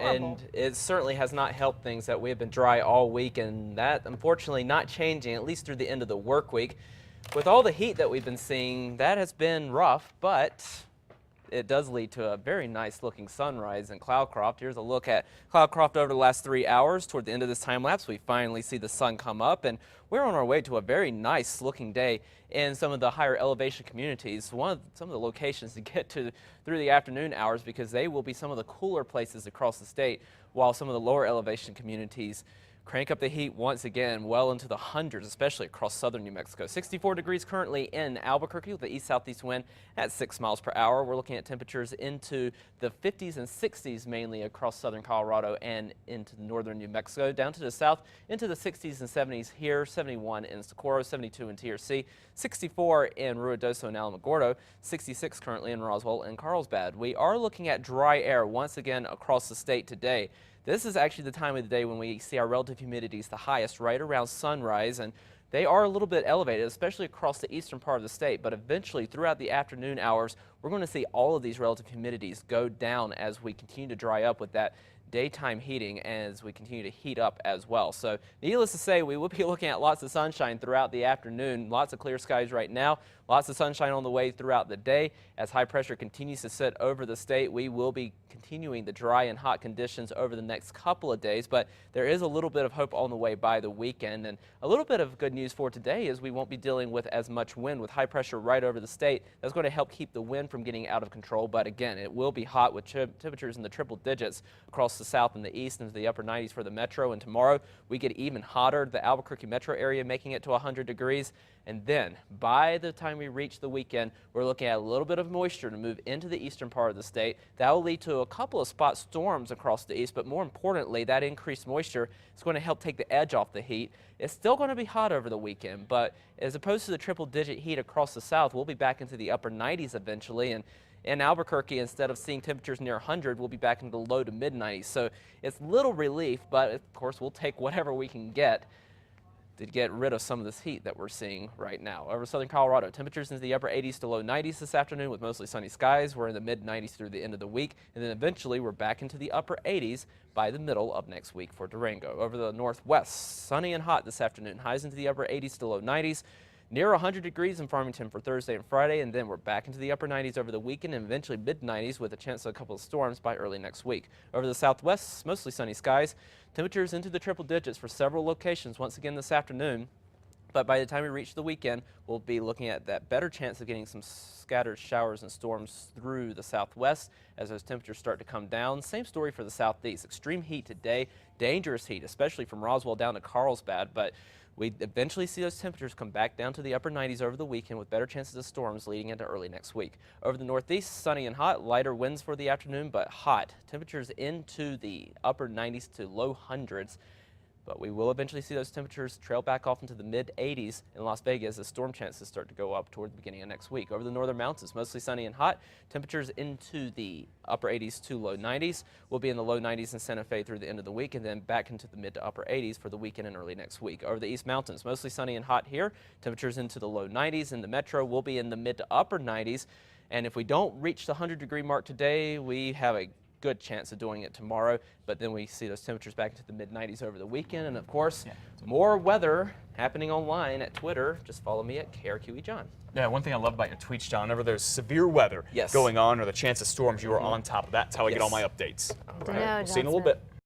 and it certainly has not helped things that we have been dry all week, and that unfortunately not changing at least through the end of the work week. With all the heat that we've been seeing, that has been rough, but it does lead to a very nice looking sunrise in Cloudcroft. Here's a look at Cloudcroft over the last 3 hours. Toward the end of this time lapse, we finally see the sun come up, and we're on our way to a very nice looking day in some of the higher elevation communities. Some of the locations to get to through the afternoon hours, because they will be some of the cooler places across the state, while some of the lower elevation communities crank up the heat once again well into the hundreds, especially across southern New Mexico. 64 degrees currently in Albuquerque with the east-southeast wind at 6 miles per hour. We're looking at temperatures into the 50s and 60s mainly across southern Colorado and into northern New Mexico. Down to the south into the 60s and 70s here, 71 in Socorro, 72 in TRC, 64 in Ruidoso and Alamogordo, 66 currently in Roswell and Carlsbad. We are looking at dry air once again across the state today. This is actually the time of the day when we see our relative humidities the highest, right around sunrise, and they are a little bit elevated, especially across the eastern part of the state. But eventually, throughout the afternoon hours, we're going to see all of these relative humidities go down as we continue to dry up with that daytime heating, as we continue to heat up as well. So needless to say, we will be looking at lots of sunshine throughout the afternoon. Lots of clear skies right now. Lots of sunshine on the way throughout the day. As high pressure continues to sit over the state, we will be continuing the dry and hot conditions over the next couple of days, but there is a little bit of hope on the way by the weekend. And a little bit of good news for today is we won't be dealing with as much wind with high pressure right over the state. That's going to help keep the wind from getting out of control. But again, it will be hot with temperatures in the triple digits across the south and the east into the upper 90s for the metro. And tomorrow we get even hotter, the Albuquerque metro area making it to 100 degrees. And then by the time we reach the weekend, we're looking at a little bit of moisture to move into the eastern part of the state. That will lead to a couple of spot storms across the east, but more importantly, that increased moisture is going to help take the edge off the heat. It's still going to be hot over the weekend, but as opposed to the triple-digit heat across the south, we'll be back into the upper 90s eventually. And in Albuquerque, instead of seeing temperatures near 100, we'll be back into the low to mid-90s. So it's little relief, but of course, we'll take whatever we can get to get rid of some of this heat that we're seeing right now. Over southern Colorado, temperatures into the upper 80s to low 90s this afternoon with mostly sunny skies. We're in the mid-90s through the end of the week, and then eventually we're back into the upper 80s by the middle of next week for Durango. Over the northwest, sunny and hot this afternoon, highs into the upper 80s to low 90s. Near 100 degrees in Farmington for Thursday and Friday, and then we're back into the upper 90s over the weekend and eventually mid-90s with a chance of a couple of storms by early next week. Over the southwest, mostly sunny skies. Temperatures into the triple digits for several locations once again this afternoon. But by the time we reach the weekend, we'll be looking at that better chance of getting some scattered showers and storms through the southwest as those temperatures start to come down. Same story for the southeast. Extreme heat today, dangerous heat, especially from Roswell down to Carlsbad. But we eventually see those temperatures come back down to the upper 90s over the weekend with better chances of storms leading into early next week. Over the northeast, sunny and hot, lighter winds for the afternoon, but hot. Temperatures into the upper 90s to low hundreds. But we will eventually see those temperatures trail back off into the mid-80s in Las Vegas as storm chances start to go up toward the beginning of next week. Over the northern mountains, mostly sunny and hot. Temperatures into the upper 80s to low 90s. We'll be in the low 90s in Santa Fe through the end of the week, and then back into the mid to upper 80s for the weekend and early next week. Over the east mountains, mostly sunny and hot here. Temperatures into the low 90s. In the metro, we'll be in the mid to upper 90s. And if we don't reach the 100-degree mark today, we have a good chance of doing it tomorrow, but then we see those temperatures back into the mid-90s over the weekend. And of course, more weather happening online at Twitter. Just follow me at KRQE John. Yeah, one thing I love about your tweets, John, whenever there's severe weather going on or the chance of storms, you are on top of that. That's how I get all my updates. All right. We'll see you in a little bit.